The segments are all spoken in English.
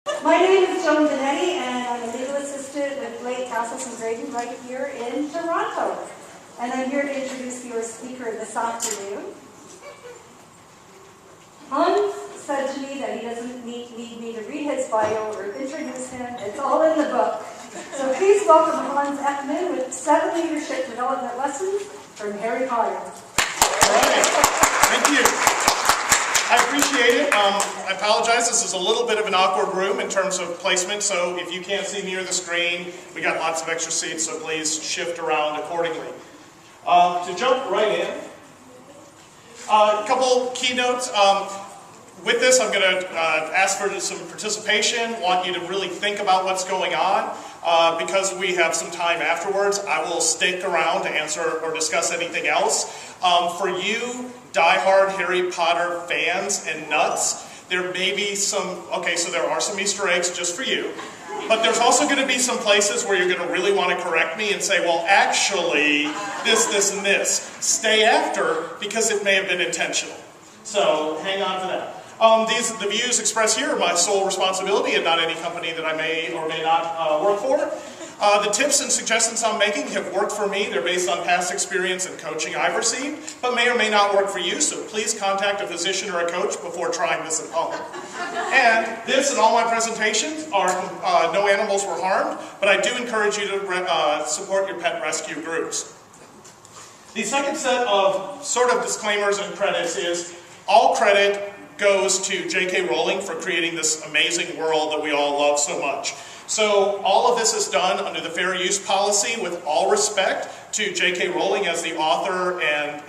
My name is Joan Benetti, and I'm a legal assistant with Blake Cassis and Graydon right here in Toronto. And I'm here to introduce your speaker this afternoon. Hans said to me that he doesn't need me to read his bio or introduce him. It's all in the book. So please welcome Hans Ekman with 7 leadership development lessons from Harry Potter. All right. Thank you. I appreciate it. I apologize. This is a little bit of an awkward room in terms of placement, so if you can't see me or the screen, we got lots of extra seats, so please shift around accordingly. To jump right in, a couple keynotes. With this, I'm going to ask for some participation, want you to really think about what's going on. Because we have some time afterwards, I will stick around to answer or discuss anything else. For you diehard Harry Potter fans and nuts, there may be some, so there are some Easter eggs just for you. But there's also going to be some places where you're going to really want to correct me and say, well, actually, this, and this. Stay after, because it may have been intentional. So hang on to that. The views expressed here are my sole responsibility and not any company that I may or may not work for. The tips and suggestions I'm making have worked for me. They're based on past experience and coaching I've received, but may or may not work for you, so please contact a physician or a coach before trying this at home. And this and all my presentations are no animals were harmed, but I do encourage you to support your pet rescue groups. The second set of sort of disclaimers and credits is all credit goes to J.K. Rowling for creating this amazing world that we all love so much. So all of this is done under the fair use policy with all respect to J.K. Rowling as the author and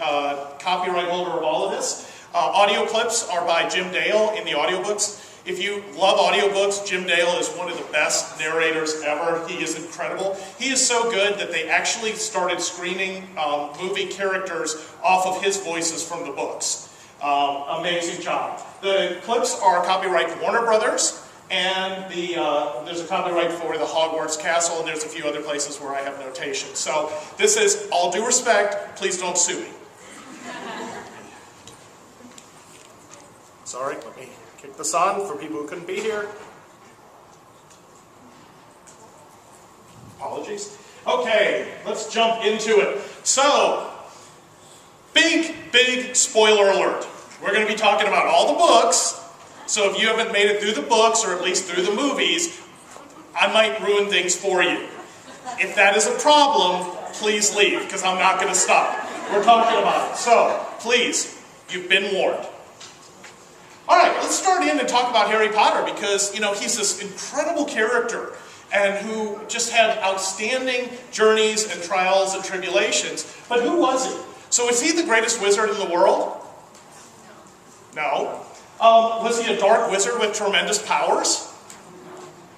copyright holder of all of this. Audio clips are by Jim Dale in the audiobooks. If you love audiobooks, Jim Dale is one of the best narrators ever. He is incredible. He is so good that they actually started screening movie characters off of his voices from the books. Amazing job. The clips are copyright Warner Brothers, and there's a copyright for the Hogwarts Castle, and there's a few other places where I have notations. So this is all due respect. Please don't sue me. Sorry, let me kick this on for people who couldn't be here. Apologies. Okay, let's jump into it. So, big spoiler alert. We're going to be talking about all the books, so if you haven't made it through the books, or at least through the movies, I might ruin things for you. If that is a problem, please leave, because I'm not going to stop. We're talking about it. So, please, you've been warned. Alright, let's start in and talk about Harry Potter, because, he's this incredible character, and who just had outstanding journeys and trials and tribulations. But who was he? So is he the greatest wizard in the world? No. Was he a dark wizard with tremendous powers?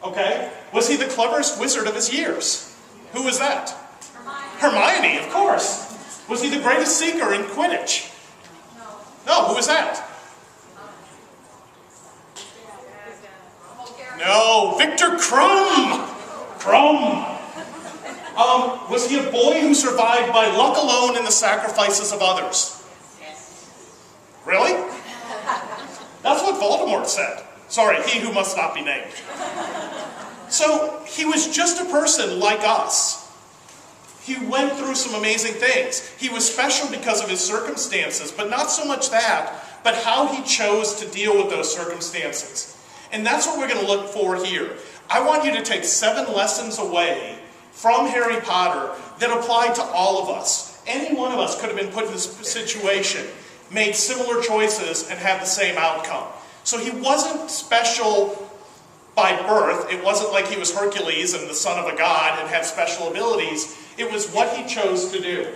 Okay. Was he the cleverest wizard of his years? Who was that? Hermione, of course. Was he the greatest seeker in Quidditch? No, who was that? No, Victor Crumb! Was he a boy who survived by luck alone in the sacrifices of others? Really? That's what Voldemort said. Sorry, he who must not be named. So, he was just a person like us. He went through some amazing things. He was special because of his circumstances, but not so much that, but how he chose to deal with those circumstances. And that's what we're going to look for here. I want you to take 7 lessons away from Harry Potter that apply to all of us. Any one of us could have been put in this situation, made similar choices, and had the same outcome. So he wasn't special by birth. It wasn't like he was Hercules and the son of a god and had special abilities. It was what he chose to do.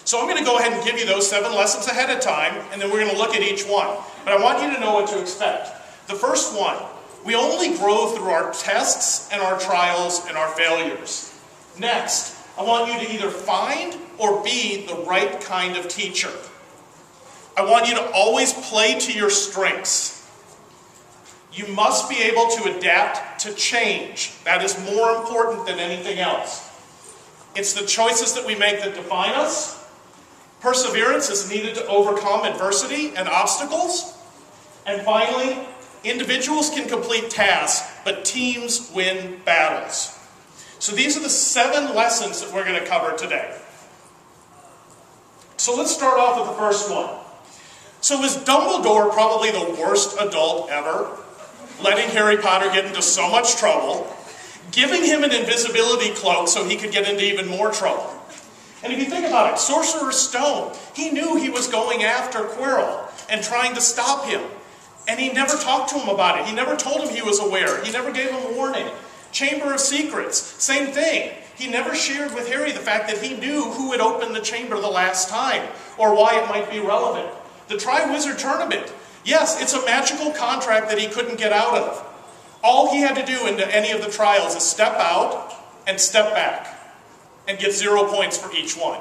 So I'm going to go ahead and give you those 7 lessons ahead of time, and then we're going to look at each one. But I want you to know what to expect. The first one, we only grow through our tests and our trials and our failures. Next, I want you to either find or be the right kind of teacher. I want you to always play to your strengths. You must be able to adapt to change. That is more important than anything else. It's the choices that we make that define us. Perseverance is needed to overcome adversity and obstacles. And finally, individuals can complete tasks, but teams win battles. So these are the 7 lessons that we're going to cover today. So let's start off with the first one. So is Dumbledore probably the worst adult ever? Letting Harry Potter get into so much trouble, giving him an invisibility cloak so he could get into even more trouble. And if you think about it, Sorcerer's Stone, he knew he was going after Quirrell and trying to stop him. And he never talked to him about it. He never told him he was aware. He never gave him a warning. Chamber of Secrets, same thing. He never shared with Harry the fact that he knew who had opened the chamber the last time, or why it might be relevant. The Triwizard Tournament, yes, it's a magical contract that he couldn't get out of. All he had to do in any of the trials is step out and step back and get 0 points for each one.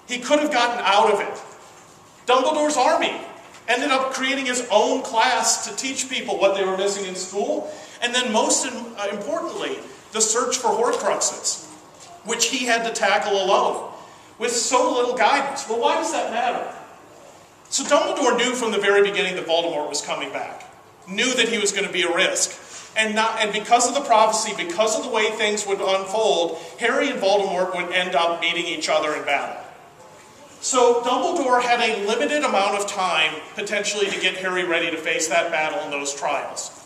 He could have gotten out of it. Dumbledore's army ended up creating his own class to teach people what they were missing in school. And then most importantly, the search for Horcruxes, which he had to tackle alone with so little guidance. Well, why does that matter? So Dumbledore knew from the very beginning that Voldemort was coming back. Knew that he was going to be a risk. And because of the prophecy, because of the way things would unfold, Harry and Voldemort would end up meeting each other in battle. So Dumbledore had a limited amount of time, potentially, to get Harry ready to face that battle and those trials.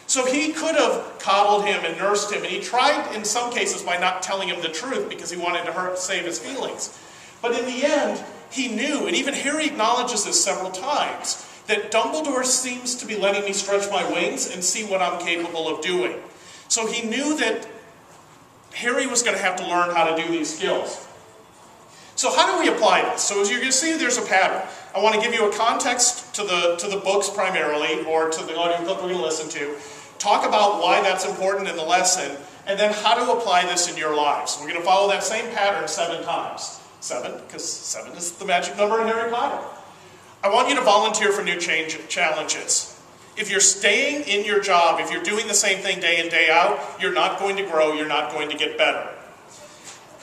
So he could have coddled him and nursed him, and he tried in some cases by not telling him the truth because he wanted to save his feelings. But in the end, he knew, and even Harry acknowledges this several times, that Dumbledore seems to be letting me stretch my wings and see what I'm capable of doing. So he knew that Harry was going to have to learn how to do these skills. So how do we apply this? So as you're going to see, there's a pattern. I want to give you a context to the books primarily, or to the audio clip we're going to listen to. Talk about why that's important in the lesson, and then how to apply this in your lives. We're going to follow that same pattern 7 times. 7, because 7 is the magic number in Harry Potter. I want you to volunteer for new challenges. If you're staying in your job, if you're doing the same thing day in, day out, you're not going to grow, you're not going to get better.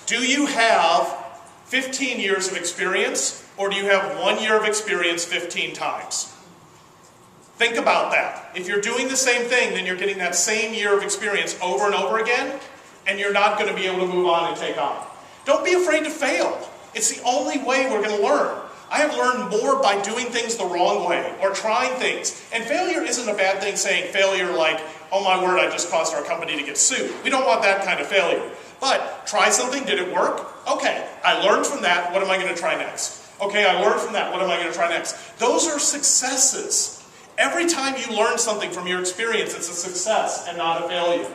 Do you have 15 years of experience, or do you have 1 year of experience 15 times? Think about that. If you're doing the same thing, then you're getting that same year of experience over and over again, and you're not going to be able to move on and take on. Don't be afraid to fail. It's the only way we're going to learn. I have learned more by doing things the wrong way, or trying things. And failure isn't a bad thing, saying failure like, oh my word, I just caused our company to get sued. We don't want that kind of failure. But try something, did it work? Okay, I learned from that, what am I going to try next? Okay, I learned from that, what am I going to try next? Those are successes. Every time you learn something from your experience, it's a success and not a failure.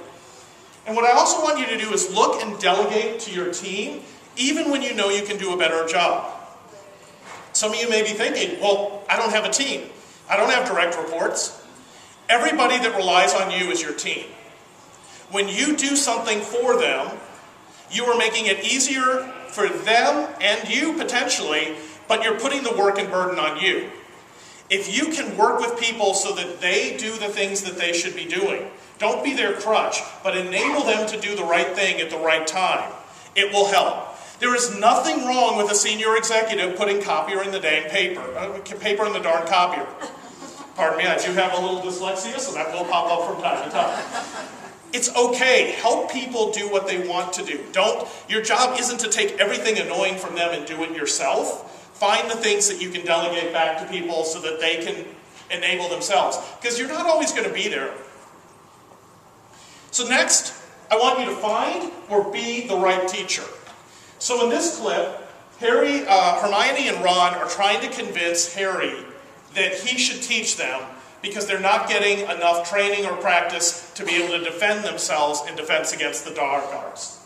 And what I also want you to do is look and delegate to your team, even when you know you can do a better job. Some of you may be thinking, well, I don't have a team. I don't have direct reports. Everybody that relies on you is your team. When you do something for them, you are making it easier for them and you potentially, but you're putting the work and burden on you. If you can work with people so that they do the things that they should be doing, don't be their crutch, but enable them to do the right thing at the right time, it will help. There is nothing wrong with a senior executive putting copier in the dang paper in the darn copier. Pardon me, I do have a little dyslexia, so that will pop up from time to time. It's okay. Help people do what they want to do. Your job isn't to take everything annoying from them and do it yourself. Find the things that you can delegate back to people so that they can enable themselves. Because you're not always going to be there. So next, I want you to find or be the right teacher. So in this clip, Hermione and Ron are trying to convince Harry that he should teach them because they're not getting enough training or practice to be able to defend themselves in defense against the dark arts.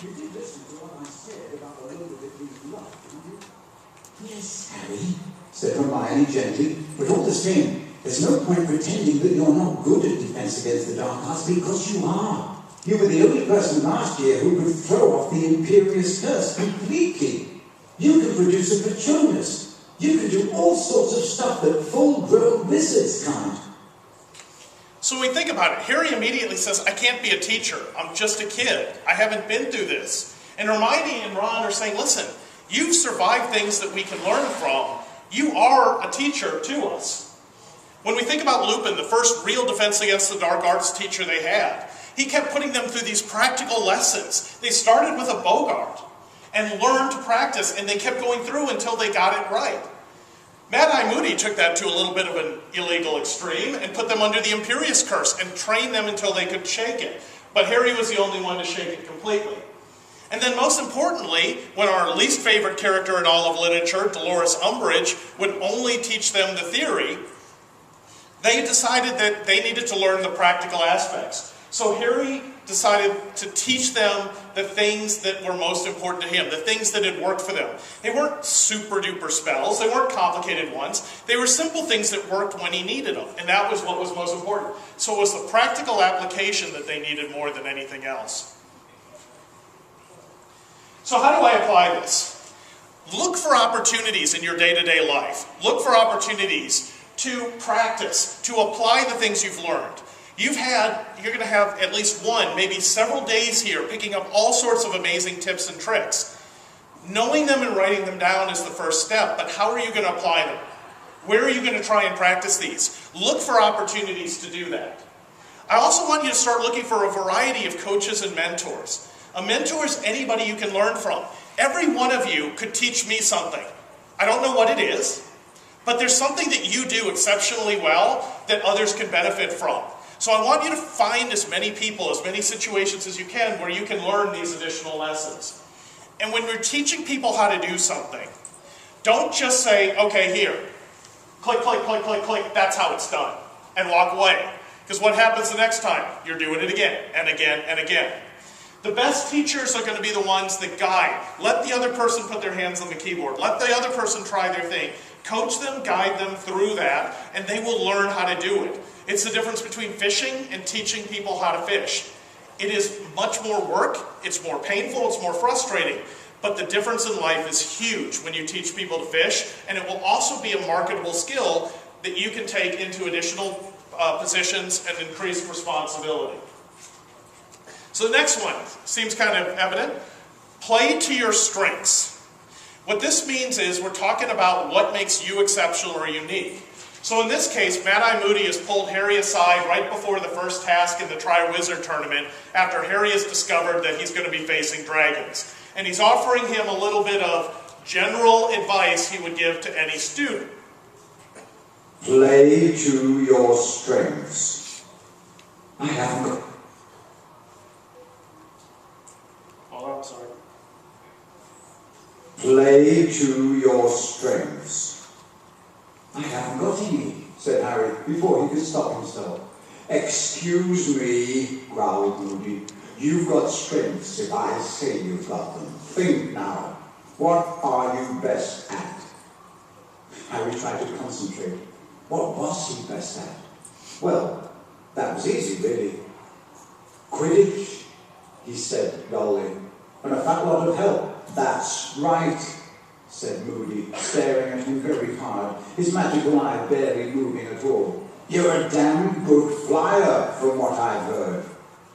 You did listen to what I said about the Lord that we love, didn't you? Yes, Harry, said Hermione gently, but all the same, there's no point pretending that you're not good at defense against the dark arts, because you are. You were the only person last year who could throw off the Imperious Curse completely. You can produce a Patronus. You can do all sorts of stuff that full-grown wizards can't. So when we think about it, Harry immediately says, I can't be a teacher. I'm just a kid. I haven't been through this. And Hermione and Ron are saying, listen, you've survived things that we can learn from. You are a teacher to us. When we think about Lupin, the first real Defense Against the Dark Arts teacher they had, he kept putting them through these practical lessons. They started with a Bogart and learned to practice, and they kept going through until they got it right. Mad-Eye Moody took that to a little bit of an illegal extreme and put them under the Imperious Curse and trained them until they could shake it. But Harry was the only one to shake it completely. And then most importantly, when our least favorite character in all of literature, Dolores Umbridge, would only teach them the theory, they decided that they needed to learn the practical aspects. So Harry decided to teach them the things that were most important to him, the things that had worked for them. They weren't super duper spells, they weren't complicated ones, they were simple things that worked when he needed them, and that was what was most important. So it was the practical application that they needed more than anything else. So how do I apply this? Look for opportunities in your day-to-day life. Look for opportunities to practice, to apply the things you've learned. You're going to have at least one, maybe several days here picking up all sorts of amazing tips and tricks. Knowing them and writing them down is the first step, but how are you going to apply them? Where are you going to try and practice these? Look for opportunities to do that. I also want you to start looking for a variety of coaches and mentors. A mentor is anybody you can learn from. Every one of you could teach me something. I don't know what it is, but there's something that you do exceptionally well that others can benefit from. So I want you to find as many people, as many situations as you can where you can learn these additional lessons. And when you're teaching people how to do something, don't just say, okay, here, click, click, click, click, click, that's how it's done, and walk away. Because what happens the next time? You're doing it again, and again, and again. The best teachers are going to be the ones that guide. Let the other person put their hands on the keyboard. Let the other person try their thing. Coach them, guide them through that, and they will learn how to do it. It's the difference between fishing and teaching people how to fish. It is much more work, it's more painful, it's more frustrating, but the difference in life is huge when you teach people to fish, and it will also be a marketable skill that you can take into additional positions and increased responsibility. So the next one seems kind of evident. Play to your strengths. What this means is we're talking about what makes you exceptional or unique. So in this case, Mad-Eye Moody has pulled Harry aside right before the first task in the Triwizard Tournament after Harry has discovered that he's going to be facing dragons. And he's offering him a little bit of general advice he would give to any student. Play to your strengths. I haven't got... Hold on, I'm sorry. Play to your strengths. I haven't got any, said Harry, before he could stop himself. Excuse me, growled Moody. You've got strengths if I say you've got them. Think now. What are you best at? Harry tried to concentrate. What was he best at? Well, that was easy, really. Quidditch, he said dully, and a fat lot of help. That's right, said Moody, staring at him very hard, his magical eye barely moving at all. You're a damn good flyer, from what I've heard.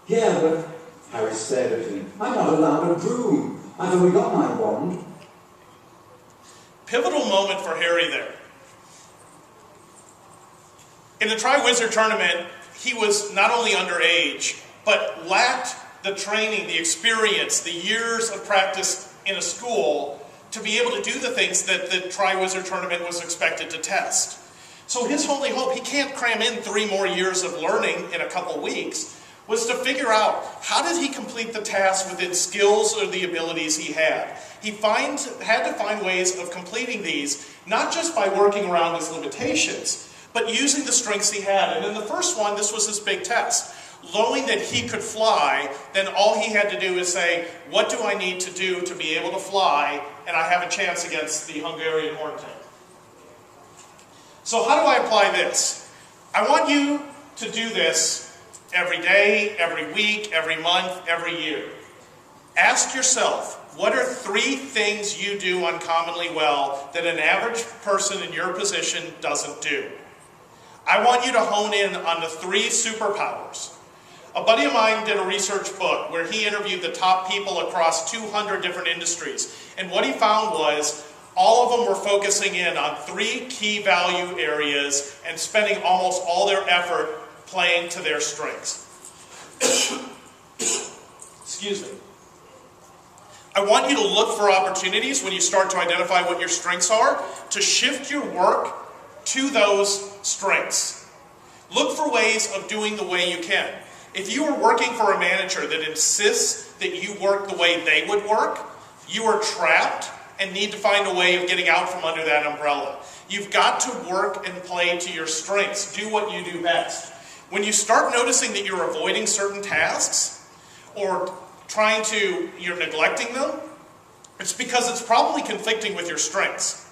Yeah, but... Harry stared at him. I'm not allowed a broom. I've only got my wand. Pivotal moment for Harry there. In the Triwizard Tournament, he was not only underage, but lacked the training, the experience, the years of practice in a school to be able to do the things that the Triwizard Tournament was expected to test. So his only hope, he can't cram in 3 more years of learning in a couple weeks, was to figure out how did he complete the task within skills or the abilities he had. He had to find ways of completing these, not just by working around his limitations, but using the strengths he had. And in the first one, this was his big test. Knowing that he could fly, then all he had to do is say, what do I need to do to be able to fly, and I have a chance against the Hungarian Hornetail. So how do I apply this? I want you to do this every day, every week, every month, every year. Ask yourself, what are 3 things you do uncommonly well that an average person in your position doesn't do? I want you to hone in on the 3 superpowers. A buddy of mine did a research book where he interviewed the top people across 200 different industries. And what he found was all of them were focusing in on 3 key value areas and spending almost all their effort playing to their strengths. Excuse me. I want you to look for opportunities when you start to identify what your strengths are to shift your work to those strengths. Look for ways of doing the way you can. If you are working for a manager that insists that you work the way they would work, you are trapped and need to find a way of getting out from under that umbrella. You've got to work and play to your strengths. Do what you do best. When you start noticing that you're avoiding certain tasks or you're neglecting them, it's because it's probably conflicting with your strengths.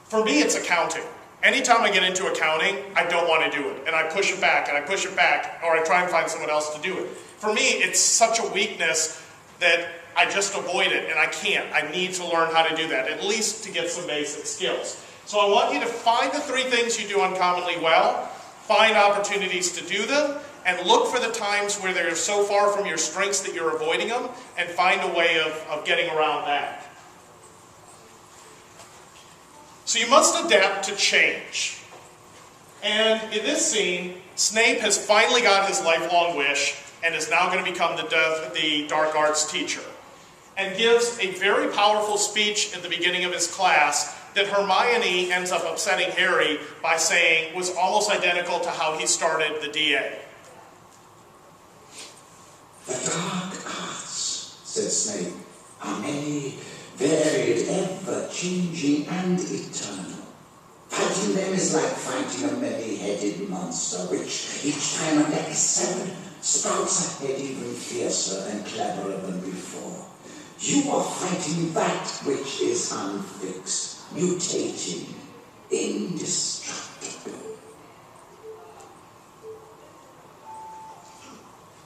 For me, it's accounting. Anytime I get into accounting, I don't want to do it. And I push it back, and I push it back, or I try and find someone else to do it. For me, it's such a weakness that I just avoid it, and I can't. I need to learn how to do that, at least to get some basic skills. So I want you to find the 3 things you do uncommonly well, find opportunities to do them, and look for the times where they're so far from your strengths that you're avoiding them, and find a way of getting around that. So you must adapt to change. And in this scene, Snape has finally got his lifelong wish and is now going to become the dark arts teacher. And gives a very powerful speech at the beginning of his class that Hermione ends up upsetting Harry by saying was almost identical to how he started the DA. The dark arts, said Snape, are many, varied, ever-changing and eternal. Fighting them is like fighting a many-headed monster, which, each time a neck is severed, sprouts a head even fiercer and cleverer than before. You are fighting that which is unfixed, mutating, indestructible.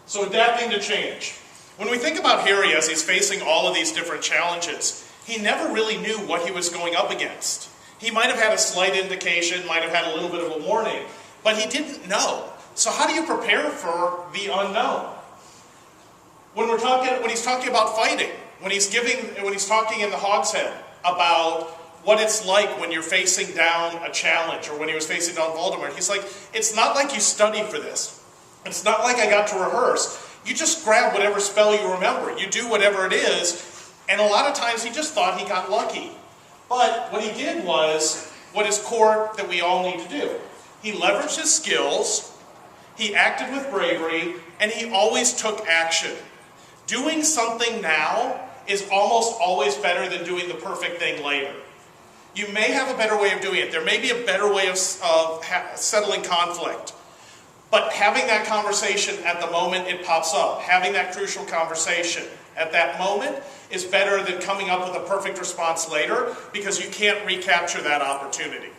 So adapting to change. When we think about Harry as he's facing all of these different challenges, he never really knew what he was going up against. He might have had a slight indication, might have had a little bit of a warning, but he didn't know. So how do you prepare for the unknown? When he's talking about fighting, when he's talking in the Hogshead about what it's like when you're facing down a challenge, or when he was facing down Voldemort, he's like, it's not like you study for this. It's not like I got to rehearse. You just grab whatever spell you remember. You do whatever it is. And a lot of times he just thought he got lucky. But what he did was what is core that we all need to do. He leveraged his skills, he acted with bravery, and he always took action. Doing something now is almost always better than doing the perfect thing later. You may have a better way of doing it. There may be a better way of settling conflict. But having that conversation at the moment it pops up, having that crucial conversation at that moment is better than coming up with a perfect response later, because you can't recapture that opportunity.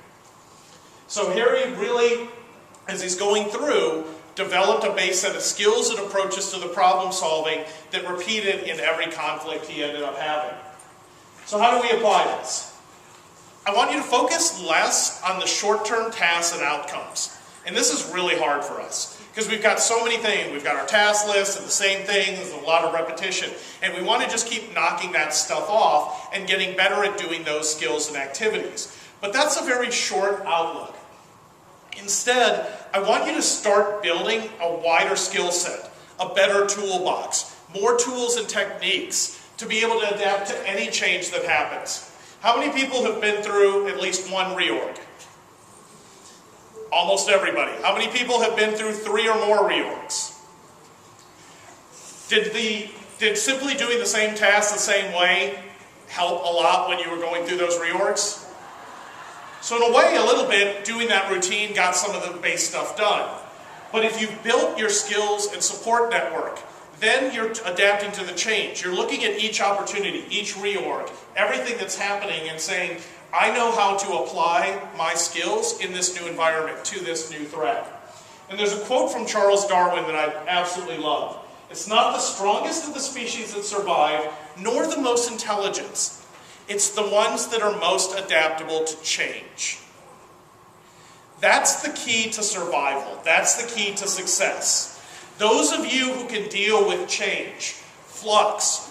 So Harry really, as he's going through, developed a base set of skills and approaches to the problem solving that repeated in every conflict he ended up having. So how do we apply this? I want you to focus less on the short-term tasks and outcomes. And this is really hard for us, because we've got so many things. We've got our task list and the same things, and a lot of repetition. And we want to just keep knocking that stuff off and getting better at doing those skills and activities. But that's a very short outlook. Instead, I want you to start building a wider skill set, a better toolbox, more tools and techniques to be able to adapt to any change that happens. How many people have been through at least one reorg? Almost everybody. How many people have been through 3 or more reorgs? Did simply doing the same task the same way help a lot when you were going through those reorgs? So in a way, a little bit, doing that routine got some of the base stuff done. But if you've built your skills and support network, then you're adapting to the change. You're looking at each opportunity, each reorg, everything that's happening, and saying, I know how to apply my skills in this new environment to this new threat. And there's a quote from Charles Darwin that I absolutely love. It's not the strongest of the species that survive, nor the most intelligent. It's the ones that are most adaptable to change. That's the key to survival. That's the key to success. Those of you who can deal with change, flux,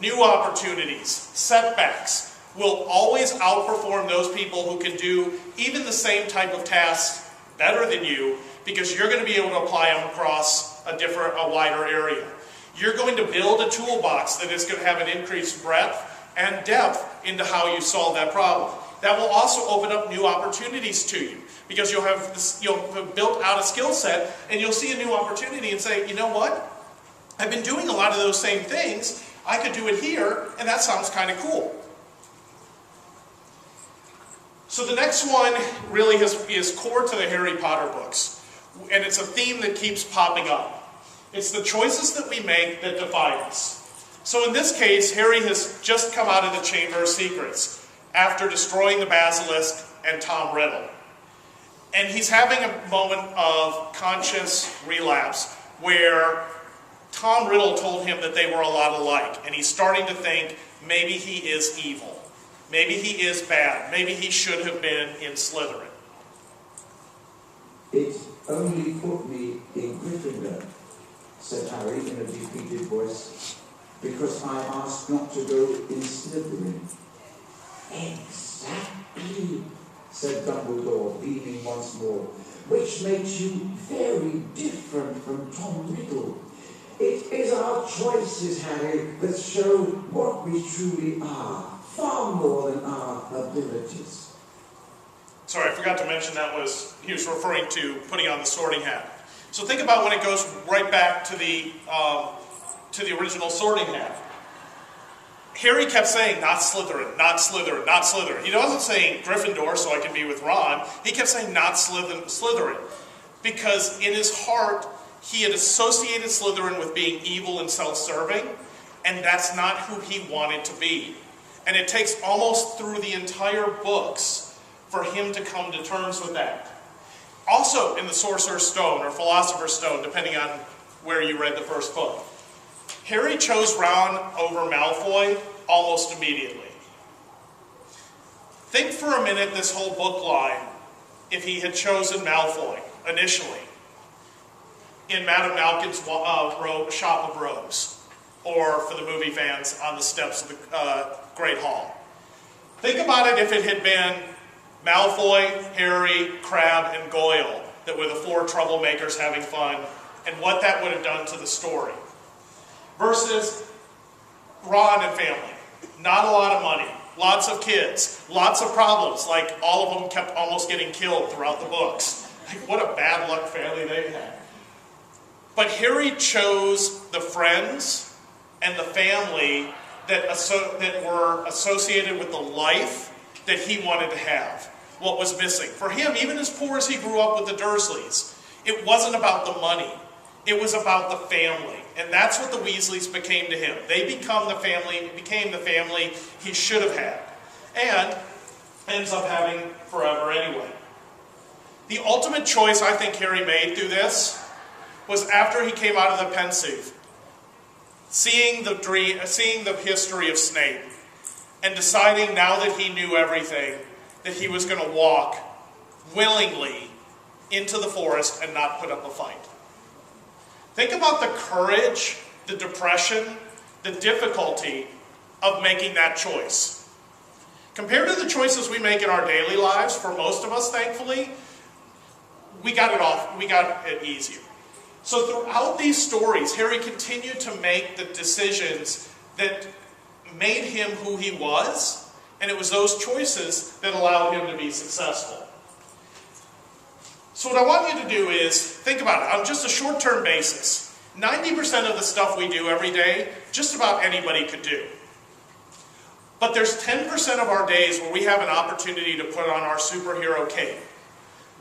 new opportunities, setbacks, will always outperform those people who can do even the same type of tasks better than you, because you're going to be able to apply them across a wider area. You're going to build a toolbox that is going to have an increased breadth and depth into how you solve that problem. That will also open up new opportunities to you, because you'll have built out a skill set, and you'll see a new opportunity and say, you know what? I've been doing a lot of those same things. I could do it here, and that sounds kind of cool. So the next one really is core to the Harry Potter books, and it's a theme that keeps popping up. It's the choices that we make that define us. So in this case, Harry has just come out of the Chamber of Secrets after destroying the Basilisk and Tom Riddle. And he's having a moment of conscious relapse where Tom Riddle told him that they were a lot alike, and he's starting to think maybe he is evil. Maybe he is bad. Maybe he should have been in Slytherin. It only put me in Gryffindor, said Harry in a defeated voice, because I asked not to go in Slytherin. Exactly, said Dumbledore, beaming once more, which makes you very different from Tom Riddle. It is our choices, Harry, that show what we truly are, far more than our abilities. Sorry, I forgot to mention he was referring to putting on the sorting hat. So think about when it goes right back to the original sorting hat. Harry kept saying, not Slytherin, not Slytherin, not Slytherin. He wasn't saying Gryffindor so I can be with Ron. He kept saying, not Slytherin. Because in his heart, he had associated Slytherin with being evil and self-serving, and that's not who he wanted to be. And it takes almost through the entire books for him to come to terms with that. Also in the Sorcerer's Stone, or Philosopher's Stone, depending on where you read the first book, Harry chose Ron over Malfoy almost immediately. Think for a minute this whole book line, if he had chosen Malfoy initially in Madame Malkin's Shop of Robes, or for the movie fans, on the steps of the Great Hall. Think about it if it had been Malfoy, Harry, Crabbe, and Goyle that were the four troublemakers having fun, and what that would have done to the story. Versus Ron and family. Not a lot of money, lots of kids, lots of problems, like all of them kept almost getting killed throughout the books. Like, what a bad luck family they had. But Harry chose the friends and the family that were associated with the life that he wanted to have, what was missing. For him, even as poor as he grew up with the Dursleys, it wasn't about the money. It was about the family. And that's what the Weasleys became to him. They became the family he should have had. And ends up having forever anyway. The ultimate choice I think Harry made through this was after he came out of the Pensieve, seeing the history of Snape, and deciding now that he knew everything, that he was going to walk willingly into the forest and not put up a fight. Think about the courage, the depression, the difficulty of making that choice. Compared to the choices we make in our daily lives, for most of us, thankfully, we got it easier. So throughout these stories, Harry continued to make the decisions that made him who he was, and it was those choices that allowed him to be successful. So what I want you to do is think about it on just a short-term basis. 90% of the stuff we do every day, just about anybody could do. But there's 10% of our days where we have an opportunity to put on our superhero cape,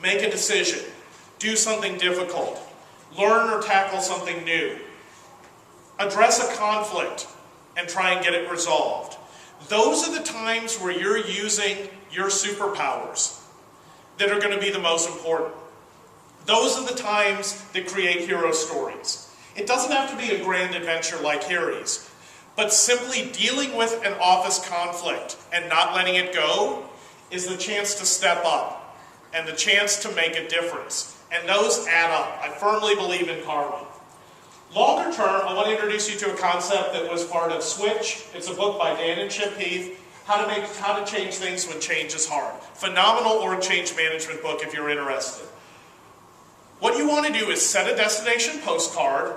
make a decision, do something difficult, learn or tackle something new, address a conflict, and try and get it resolved. Those are the times where you're using your superpowers that are going to be the most important. Those are the times that create hero stories. It doesn't have to be a grand adventure like Harry's, but simply dealing with an office conflict and not letting it go is the chance to step up and the chance to make a difference. And those add up. I firmly believe in karma. Longer term, I want to introduce you to a concept that was part of Switch. It's a book by Dan and Chip Heath, How to change things when change is hard. Phenomenal org change management book if you're interested. What you want to do is set a destination postcard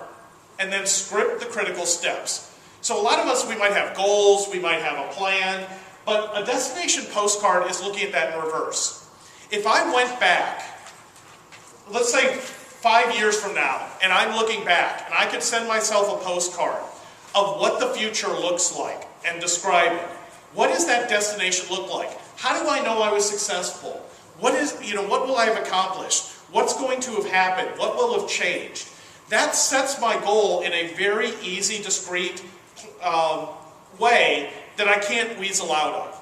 and then script the critical steps. So a lot of us, we might have goals, we might have a plan, but a destination postcard is looking at that in reverse. If I went back, let's say 5 years from now, and I'm looking back, and I could send myself a postcard of what the future looks like and describe it. What does that destination look like? How do I know I was successful? What will I have accomplished? What's going to have happened? What will have changed? That sets my goal in a very easy, discrete way that I can't weasel out of.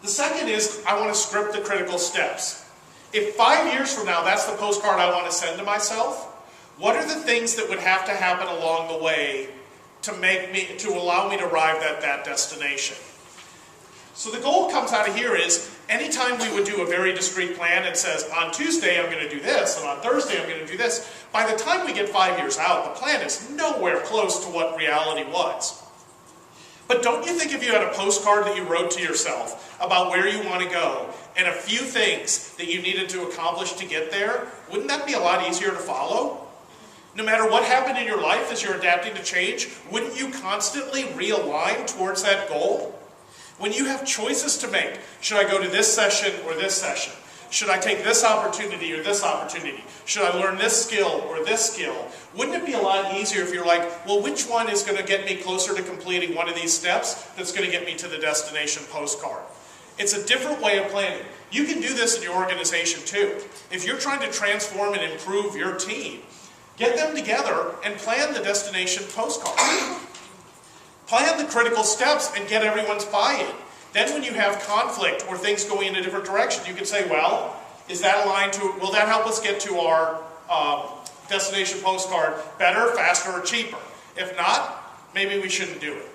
The second is I want to script the critical steps. If 5 years from now that's the postcard I want to send to myself, what are the things that would have to happen along the way to allow me to arrive at that destination? So the goal comes out of here is anytime we would do a very discrete plan that says on Tuesday I'm going to do this and on Thursday I'm going to do this, by the time we get 5 years out, the plan is nowhere close to what reality was. But don't you think if you had a postcard that you wrote to yourself about where you want to go and a few things that you needed to accomplish to get there, wouldn't that be a lot easier to follow? No matter what happened in your life as you're adapting to change, wouldn't you constantly realign towards that goal? When you have choices to make, should I go to this session or this session? Should I take this opportunity or this opportunity? Should I learn this skill or this skill? Wouldn't it be a lot easier if you're like, well, which one is going to get me closer to completing one of these steps that's going to get me to the destination postcard? It's a different way of planning. You can do this in your organization too. If you're trying to transform and improve your team, get them together and plan the destination postcard. Plan the critical steps and get everyone's buy-in. Then when you have conflict or things going in a different direction, you can say, well, is that aligned to, will that help us get to our destination postcard better, faster, or cheaper? If not, maybe we shouldn't do it.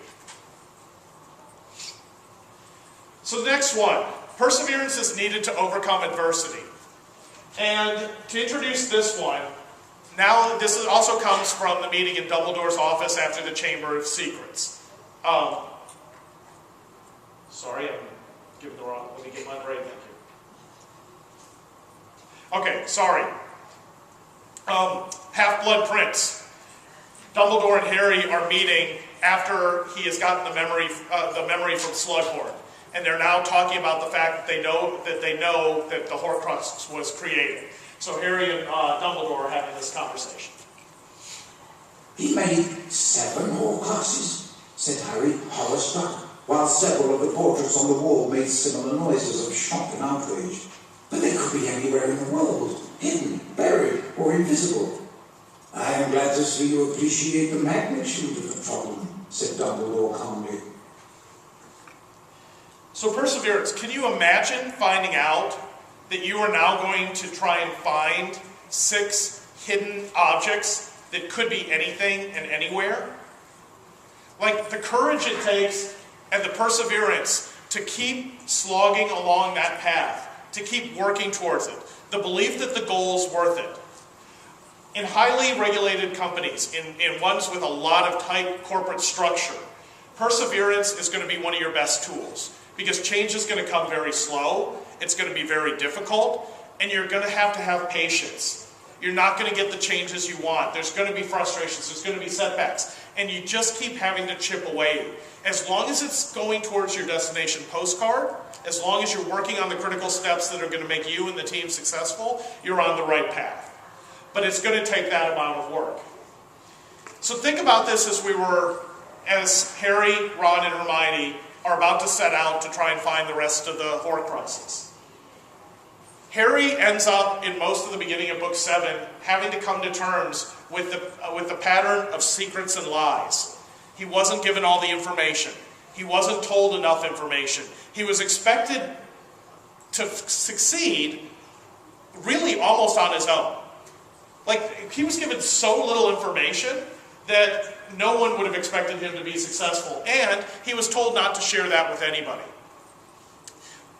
So the next one, perseverance is needed to overcome adversity. And to introduce this one, now this also comes from the meeting in Dumbledore's office after the Chamber of Secrets. Sorry, I'm giving the wrong, let me get mine right, thank you. Okay, sorry. Half-Blood Prince. Dumbledore and Harry are meeting after he has gotten the memory from Slughorn. And they're now talking about the fact that they know that the Horcrux was created. So Harry and Dumbledore are having this conversation. He made 7 Horcruxes, said Harry, horror-struck, while several of the portraits on the wall made similar noises of shock and outrage. But they could be anywhere in the world, hidden, buried, or invisible. I am glad to see you appreciate the magnitude of the problem, said Dumbledore calmly. So perseverance, can you imagine finding out that you are now going to try and find 6 hidden objects that could be anything and anywhere? Like the courage it takes and the perseverance to keep slogging along that path, to keep working towards it, the belief that the goal's worth it. In highly regulated companies, in ones with a lot of tight corporate structure, perseverance is going to be one of your best tools because change is going to come very slow, it's going to be very difficult, and you're going to have patience. You're not going to get the changes you want. There's going to be frustrations, there's going to be setbacks, and you just keep having to chip away. As long as it's going towards your destination postcard, as long as you're working on the critical steps that are going to make you and the team successful, you're on the right path. But it's going to take that amount of work. So think about this as Harry, Ron, and Hermione are about to set out to try and find the rest of the Horcruxes. Harry ends up, in most of the beginning of Book 7, having to come to terms with the pattern of secrets and lies. He wasn't given all the information. He wasn't told enough information. He was expected to succeed really almost on his own. Like, he was given so little information that no one would have expected him to be successful. And he was told not to share that with anybody.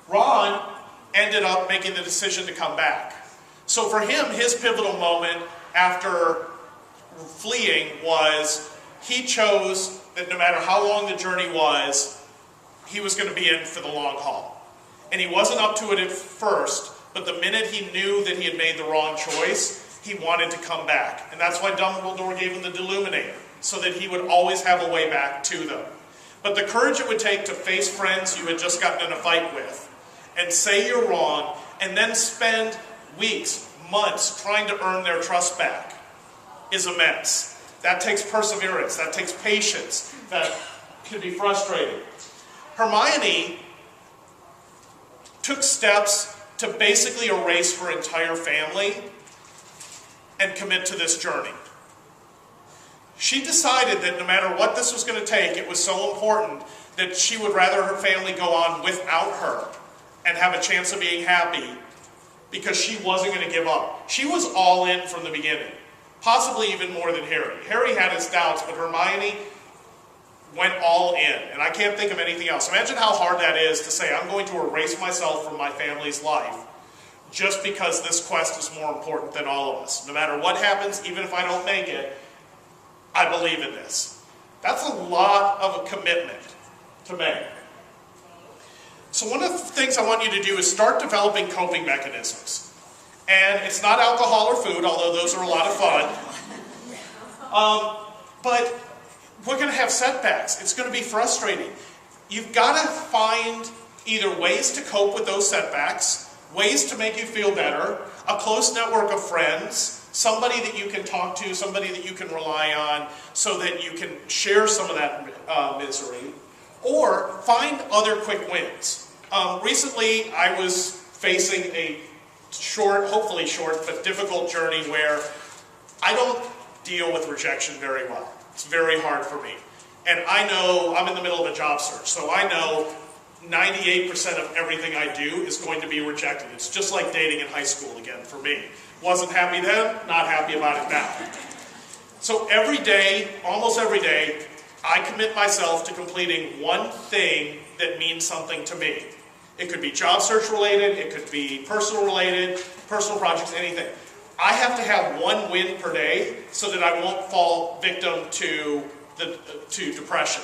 Ron ended up making the decision to come back. So for him, his pivotal moment after fleeing was he chose that no matter how long the journey was, he was going to be in for the long haul. And he wasn't up to it at first, but the minute he knew that he had made the wrong choice, he wanted to come back. And that's why Dumbledore gave him the Deluminator, so that he would always have a way back to them. But the courage it would take to face friends you had just gotten in a fight with, and say you're wrong, and then spend weeks, months trying to earn their trust back is immense. That takes perseverance, that takes patience, that can be frustrating. Hermione took steps to basically erase her entire family and commit to this journey. She decided that no matter what this was going to take, it was so important that she would rather her family go on without her and have a chance of being happy, because she wasn't going to give up. She was all in from the beginning, possibly even more than Harry. Harry had his doubts, but Hermione went all in, and I can't think of anything else. Imagine how hard that is to say, I'm going to erase myself from my family's life just because this quest is more important than all of us. No matter what happens, even if I don't make it, I believe in this. That's a lot of a commitment to make. So one of the things I want you to do is start developing coping mechanisms. And it's not alcohol or food, although those are a lot of fun. But we're going to have setbacks. It's going to be frustrating. You've got to find either ways to cope with those setbacks, ways to make you feel better, a close network of friends, somebody that you can talk to, somebody that you can rely on so that you can share some of that misery, or find other quick wins. Recently, I was facing a short, hopefully short, but difficult journey where I don't deal with rejection very well. It's very hard for me. And I know I'm in the middle of a job search, so I know 98% of everything I do is going to be rejected. It's just like dating in high school again for me. Wasn't happy then, not happy about it now. So every day, almost every day, I commit myself to completing one thing that means something to me. It could be job search related, it could be personal related, personal projects, anything. I have to have one win per day so that I won't fall victim to depression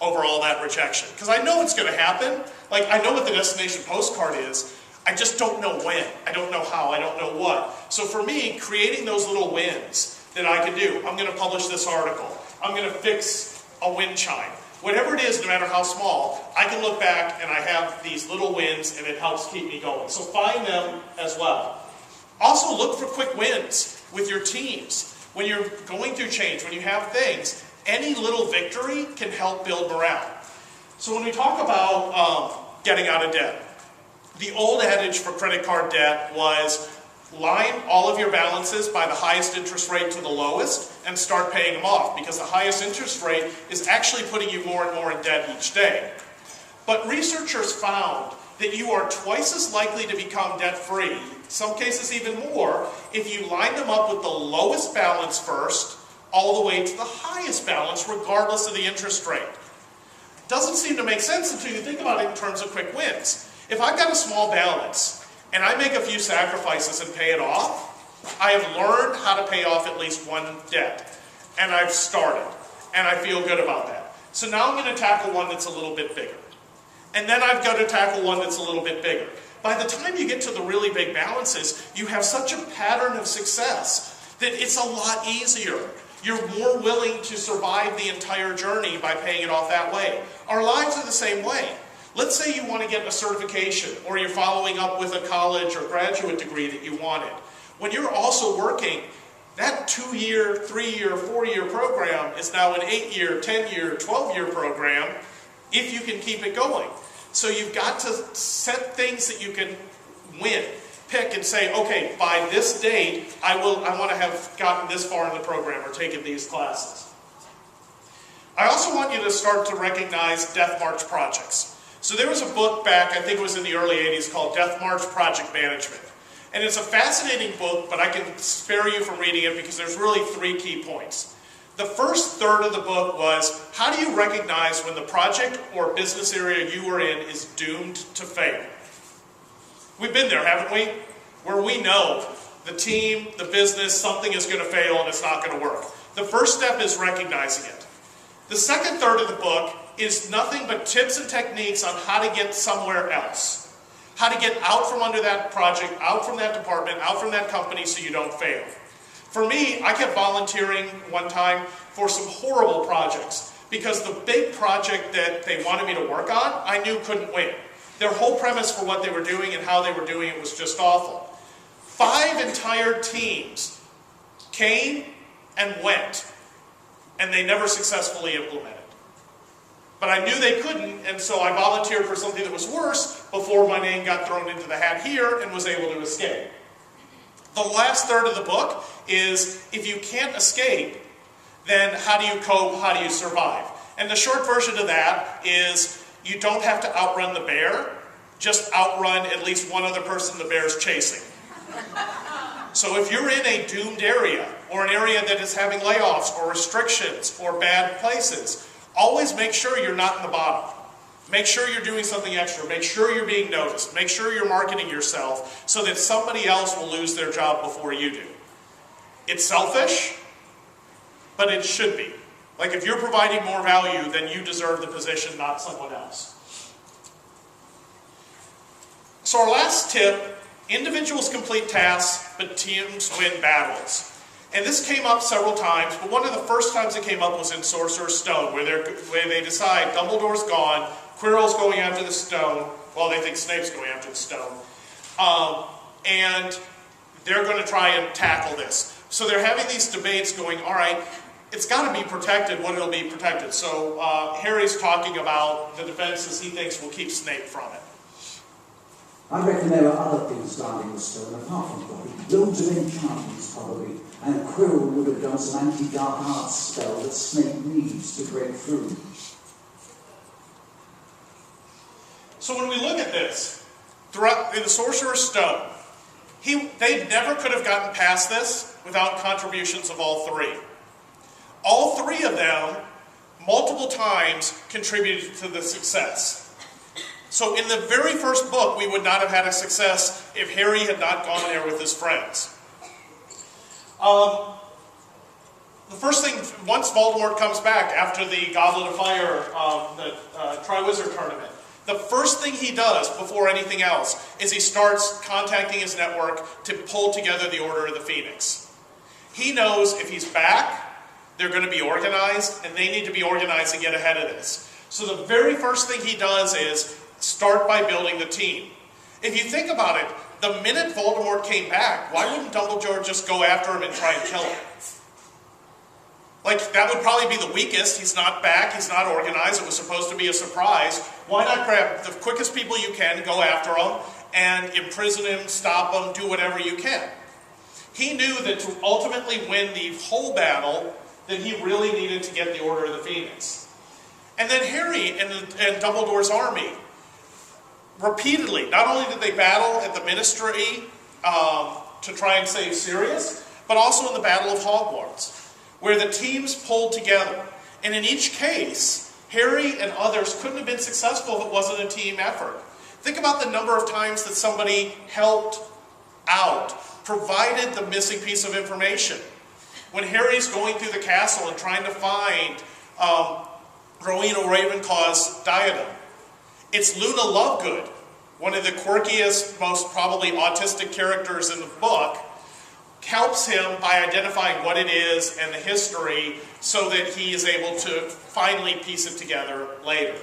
over all that rejection. Because I know it's going to happen. Like, I know what the destination postcard is. I just don't know when. I don't know how. I don't know what. So for me, creating those little wins that I can do. I'm going to publish this article. I'm going to fix a wind chime. Whatever it is, no matter how small, I can look back and I have these little wins and it helps keep me going. So find them as well. Also look for quick wins with your teams. When you're going through change, when you have things, any little victory can help build morale. So when we talk about getting out of debt, the old adage for credit card debt was line all of your balances by the highest interest rate to the lowest and start paying them off, because the highest interest rate is actually putting you more and more in debt each day. But researchers found that you are twice as likely to become debt-free, some cases even more, if you line them up with the lowest balance first, all the way to the highest balance, regardless of the interest rate. Doesn't seem to make sense until you think about it in terms of quick wins. If I've got a small balance, and I make a few sacrifices and pay it off, I have learned how to pay off at least one debt. And I've started. And I feel good about that. So now I'm going to tackle one that's a little bit bigger. And then I've got to tackle one that's a little bit bigger. By the time you get to the really big balances, you have such a pattern of success that it's a lot easier. You're more willing to survive the entire journey by paying it off that way. Our lives are the same way. Let's say you want to get a certification, or you're following up with a college or graduate degree that you wanted. When you're also working, that 2-year, 3-year, 4-year program is now an 8-year, 10-year, 12-year program if you can keep it going. So you've got to set things that you can win. Pick and say, okay, by this date, I want to have gotten this far in the program or taken these classes. I also want you to start to recognize Death March projects. So there was a book back, I think it was in the early 80s, called Death March Project Management. And it's a fascinating book, but I can spare you from reading it because there's really 3 key points. The first third of the book was, how do you recognize when the project or business area you are in is doomed to fail? We've been there, haven't we? Where we know the team, the business, something is going to fail and it's not going to work. The first step is recognizing it. The second third of the book is nothing but tips and techniques on how to get somewhere else. How to get out from under that project, out from that department, out from that company so you don't fail. For me, I kept volunteering one time for some horrible projects because the big project that they wanted me to work on, I knew couldn't win. Their whole premise for what they were doing and how they were doing it was just awful. 5 entire teams came and went, and they never successfully implemented. But I knew they couldn't, and so I volunteered for something that was worse before my name got thrown into the hat here and was able to escape. The last third of the book is, if you can't escape, then how do you cope, how do you survive? And the short version of that is, you don't have to outrun the bear, just outrun at least one other person the bear's chasing. So if you're in a doomed area, or an area that is having layoffs, or restrictions, or bad places, always make sure you're not in the bottom. Make sure you're doing something extra. Make sure you're being noticed. Make sure you're marketing yourself so that somebody else will lose their job before you do. It's selfish, but it should be. Like, if you're providing more value, then you deserve the position, not someone else. So our last tip, individuals complete tasks, but teams win battles. And this came up several times, but one of the first times it came up was in Sorcerer's Stone, where they decide Dumbledore's gone, Quirrell's going after the stone, well, they think Snape's going after the stone, and they're going to try and tackle this. So they're having these debates going, all right, it's got to be protected, what it'll be protected. So Harry's talking about the defenses he thinks will keep Snape from it. I reckon there are other things guarding the stone apart from Dobby. Loads of enchantments, probably. And Quirrell would have done some anti-dark arts spell that Snape needs to break through. So when we look at this, throughout in the Sorcerer's Stone, they never could have gotten past this without contributions of all 3. All 3 of them, multiple times, contributed to the success. So in the very first book, we would not have had a success if Harry had not gone there with his friends. The first thing, once Voldemort comes back after the Goblet of Fire, the Triwizard Tournament, the first thing he does before anything else is he starts contacting his network to pull together the Order of the Phoenix. He knows if he's back, they're going to be organized, and they need to be organized to get ahead of this. So the very first thing he does is start by building the team. If you think about it, the minute Voldemort came back, why wouldn't Dumbledore just go after him and try and kill him? Like, that would probably be the weakest. He's not back, he's not organized, it was supposed to be a surprise. Why not grab the quickest people you can, go after them, and imprison him, stop him, do whatever you can? He knew that to ultimately win the whole battle, that he really needed to get the Order of the Phoenix. And then Harry and Dumbledore's army, repeatedly, not only did they battle at the Ministry to try and save Sirius, but also in the Battle of Hogwarts, where the teams pulled together. And in each case, Harry and others couldn't have been successful if it wasn't a team effort. Think about the number of times that somebody helped out, provided the missing piece of information. When Harry's going through the castle and trying to find Rowena Ravenclaw's diadem, it's Luna Lovegood, one of the quirkiest, most probably autistic characters in the book, helps him by identifying what it is and the history so that he is able to finally piece it together later.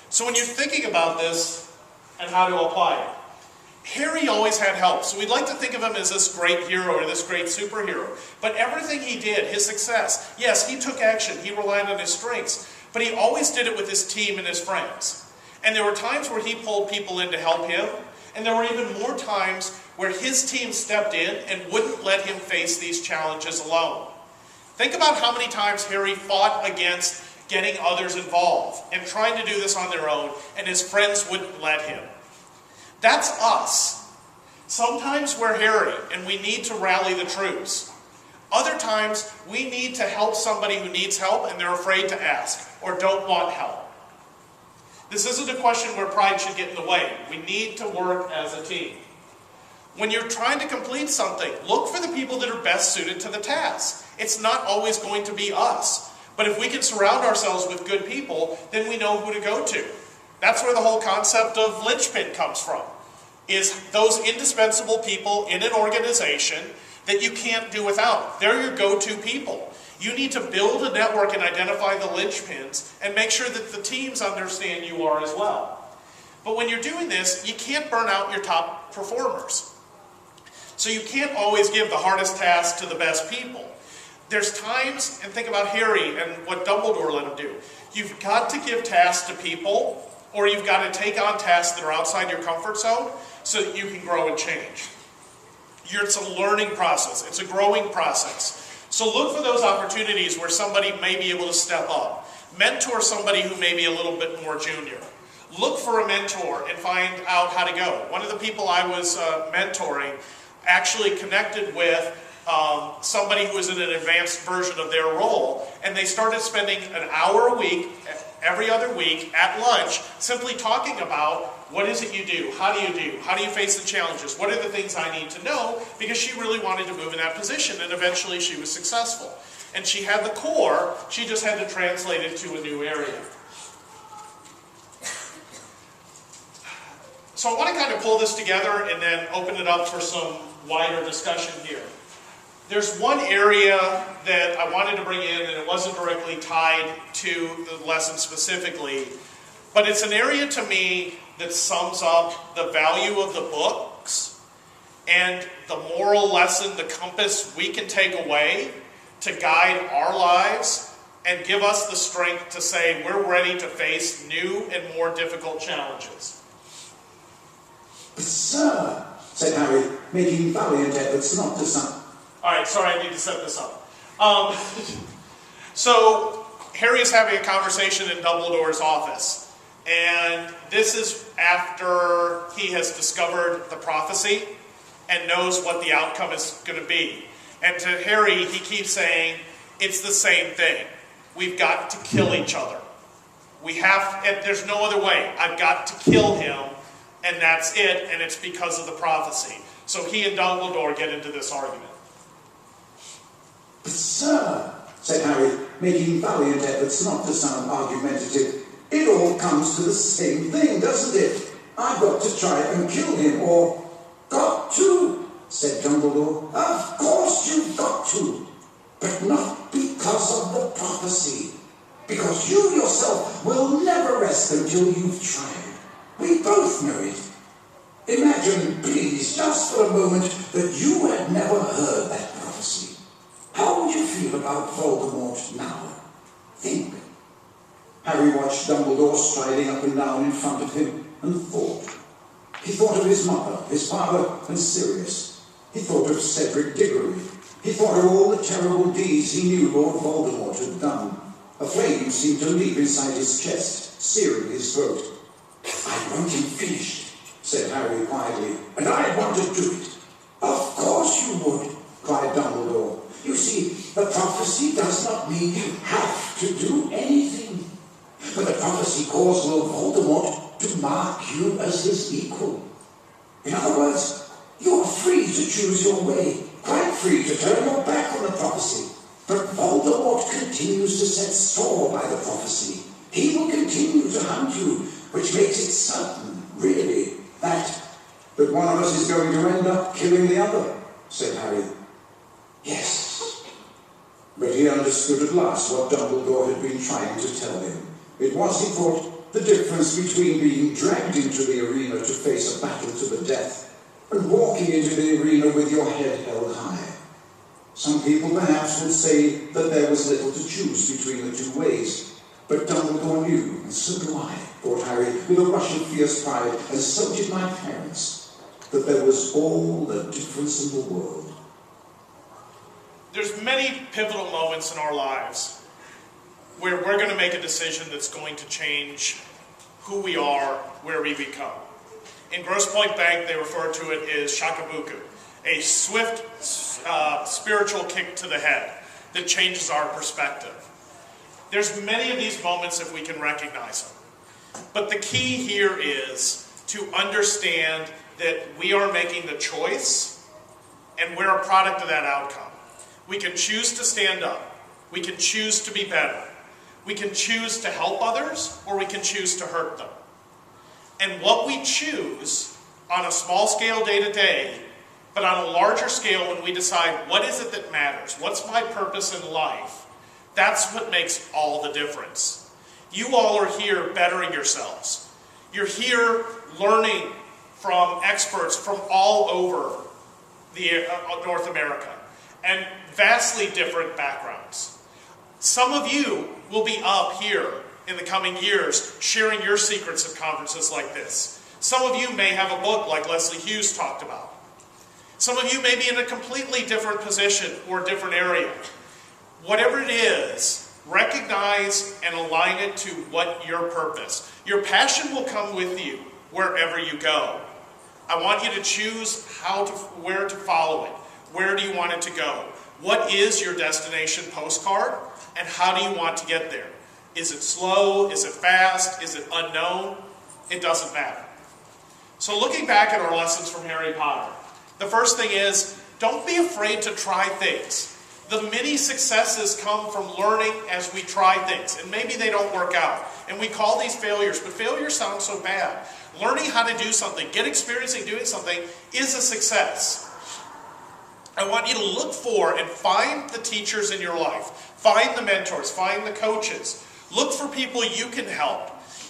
So when you're thinking about this and how to apply it, Harry always had help. So we'd like to think of him as this great hero or this great superhero. But everything he did, his success, yes, he took action, he relied on his strengths, but he always did it with his team and his friends. And there were times where he pulled people in to help him, and there were even more times where his team stepped in and wouldn't let him face these challenges alone. Think about how many times Harry fought against getting others involved and trying to do this on their own, and his friends wouldn't let him. That's us. Sometimes we're Harry, and we need to rally the troops. Other times, we need to help somebody who needs help, and they're afraid to ask or don't want help. This isn't a question where pride should get in the way. We need to work as a team. When you're trying to complete something, look for the people that are best suited to the task. It's not always going to be us. But if we can surround ourselves with good people, then we know who to go to. That's where the whole concept of linchpin comes from, is those indispensable people in an organization that you can't do without. They're your go-to people. You need to build a network and identify the linchpins and make sure that the teams understand you are as well. But when you're doing this, you can't burn out your top performers. So you can't always give the hardest task to the best people. There's times, and think about Harry and what Dumbledore let him do. You've got to give tasks to people, or you've got to take on tasks that are outside your comfort zone so that you can grow and change. It's a learning process. It's a growing process. So look for those opportunities where somebody may be able to step up. Mentor somebody who may be a little bit more junior. Look for a mentor and find out how to go. One of the people I was mentoring actually connected with somebody who was in an advanced version of their role, and they started spending an hour a week, every other week, at lunch, simply talking about what is it you do, how do you face the challenges, what are the things I need to know, because she really wanted to move in that position, and eventually she was successful. And she had the core, she just had to translate it to a new area. So I want to kind of pull this together and then open it up for some wider discussion here. There's one area that I wanted to bring in, and it wasn't directly tied to the lesson specifically, but it's an area to me that sums up the value of the books and the moral lesson, the compass we can take away to guide our lives and give us the strength to say we're ready to face new and more difficult challenges. But sir, said Harry, making valiant efforts not to sound. All right, sorry, I need to set this up. So Harry is having a conversation in Dumbledore's office, and this is after he has discovered the prophecy and knows what the outcome is going to be. And to Harry, he keeps saying, it's the same thing. We've got to kill each other. And there's no other way. I've got to kill him, and that's it, and it's because of the prophecy. So he and Dumbledore get into this argument. But sir, said Harry, making valiant efforts not to sound argumentative, it all comes to the same thing, doesn't it? I've got to try and kill him, or got to, said Dumbledore. Of course you've got to, but not because of the prophecy. Because you yourself will never rest until you've tried. We both know it. Imagine, please, just for a moment, that you had never heard that prophecy. How would you feel about Voldemort now? Think. Harry watched Dumbledore striding up and down in front of him and thought. He thought of his mother, his father, and Sirius. He thought of Cedric Diggory. He thought of all the terrible deeds he knew Lord Voldemort had done. A flame seemed to leap inside his chest, searing his throat. I want him finished, said Harry quietly, and I want to do it. Of course you would, cried Dumbledore. You see, the prophecy does not mean you have to do anything. But the prophecy calls Lord Voldemort to mark you as his equal. In other words, you're free to choose your way, quite free to turn your back on the prophecy. But Voldemort continues to set store by the prophecy. He will continue to hunt you, which makes it certain, really, that one of us is going to end up killing the other, said Harry. Yes. But he understood at last what Dumbledore had been trying to tell him. It was, he thought, the difference between being dragged into the arena to face a battle to the death and walking into the arena with your head held high. Some people perhaps would say that there was little to choose between the two ways, but Dumbledore knew, and so do I, thought Harry, with a rush of fierce pride, and so did my parents, that there was all the difference in the world. There's many pivotal moments in our lives where we're going to make a decision that's going to change who we are, where we become. In Grosse Pointe Bank, they refer to it as shakabuku, a swift spiritual kick to the head that changes our perspective. There's many of these moments if we can recognize them. But the key here is to understand that we are making the choice and we're a product of that outcome. We can choose to stand up. We can choose to be better. We can choose to help others, or we can choose to hurt them. And what we choose on a small scale day to day, but on a larger scale when we decide what is it that matters, what's my purpose in life, that's what makes all the difference. You all are here bettering yourselves. You're here learning from experts from all over North America and vastly different backgrounds. Some of you will be up here in the coming years sharing your secrets at conferences like this. Some of you may have a book like Leslie Hughes talked about. Some of you may be in a completely different position or different area. Whatever it is, recognize and align it to what your purpose. Your passion will come with you wherever you go. I want you to choose where to follow it. Where do you want it to go? What is your destination postcard? And how do you want to get there? Is it slow? Is it fast? Is it unknown? It doesn't matter. So looking back at our lessons from Harry Potter, the first thing is, don't be afraid to try things. The many successes come from learning as we try things, and maybe they don't work out. And we call these failures, but failure sounds so bad. Learning how to do something, get experience in doing something, is a success. I want you to look for and find the teachers in your life. Find the mentors, find the coaches. Look for people you can help.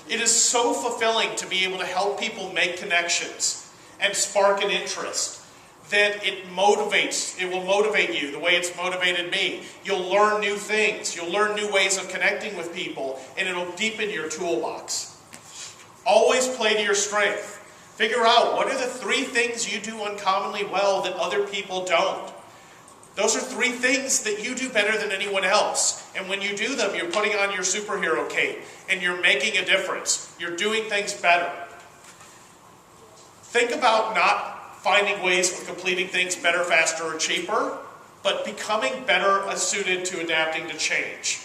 It is so fulfilling to be able to help people make connections and spark an interest that it will motivate you the way it's motivated me. You'll learn new things. You'll learn new ways of connecting with people, and it'll deepen your toolbox. Always play to your strength. Figure out what are the 3 things you do uncommonly well that other people don't. Those are 3 things that you do better than anyone else. And when you do them, you're putting on your superhero cape and you're making a difference. You're doing things better. Think about not finding ways of completing things better, faster, or cheaper, but becoming better suited to adapting to change.